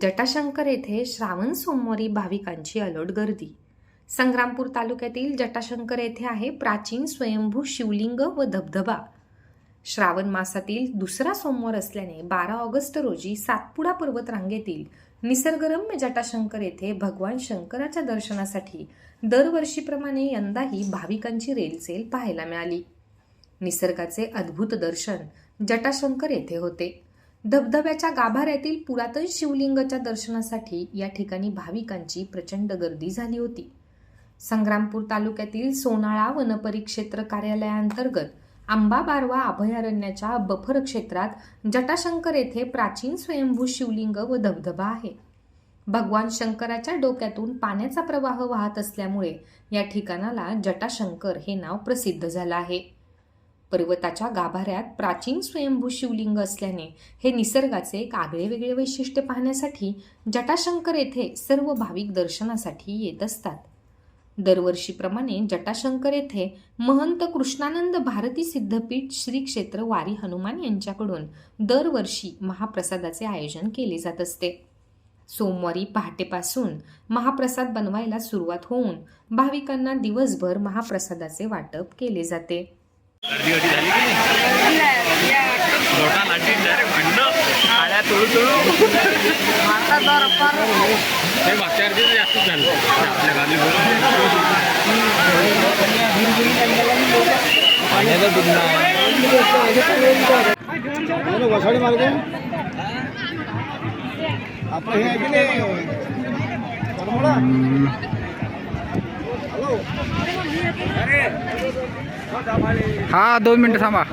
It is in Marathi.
जटाशंकर येथे श्रावण सोमवारी भाविकांची अलोट गर्दी। संग्रामपूर तालुक्यातील जटाशंकर येथे आहे प्राचीन स्वयंभू शिवलिंग व धबधबा। श्रावण मासातील दुसरा सोमवार असल्याने 12 ऑगस्ट रोजी सातपुडा पर्वत रांगेतील निसर्गरम्य जटाशंकर येथे भगवान शंकराच्या दर्शनासाठी दरवर्षीप्रमाणे यंदाही भाविकांची रेलचेल पाहायला मिळाली। निसर्गाचे अद्भुत दर्शन जटाशंकर येथे होते। धबधब्याच्या गाभाऱ्यातील पुरातन शिवलिंगाच्या दर्शनासाठी या ठिकाणी भाविकांची प्रचंड गर्दी झाली होती। संग्रामपूर तालुक्यातील सोनाळा वनपरिक्षेत्र कार्यालयाअंतर्गत आंबा बारवा अभयारण्याच्या बफर क्षेत्रात जटाशंकर येथे प्राचीन स्वयंभू शिवलिंग व धबधबा आहे। भगवान शंकराच्या डोक्यातून पाण्याचा प्रवाह वाहत असल्यामुळे या ठिकाणाला जटाशंकर हे नाव प्रसिद्ध झालं आहे। पर्वताच्या गाभाऱ्यात प्राचीन स्वयंभू शिवलिंग असल्याने हे निसर्गाचे एक आगळेवेगळे वैशिष्ट्य पाहण्यासाठी जटाशंकर येथे सर्व भाविक दर्शनासाठी येत असतात। दरवर्षीप्रमाणे जटाशंकर येथे महंत कृष्णानंद भारती सिद्धपीठ श्री क्षेत्र वारी हनुमान यांच्याकडून दरवर्षी महाप्रसादाचे आयोजन केले जात असते। सोमवारी पहाटेपासून महाप्रसाद बनवायला सुरुवात होऊन भाविकांना दिवसभर महाप्रसादाचे वाटप केले जाते। गर्दी होती झाली की नाही मोठा लाठी डायरेक्ट खंड आळ्या तोडू मारतात ते मागच्या अर्धी जास्त झालं आपल्या गावी वसाडी मार्ग आपण हे ऐकले हा 2 मिनिटं थांबा।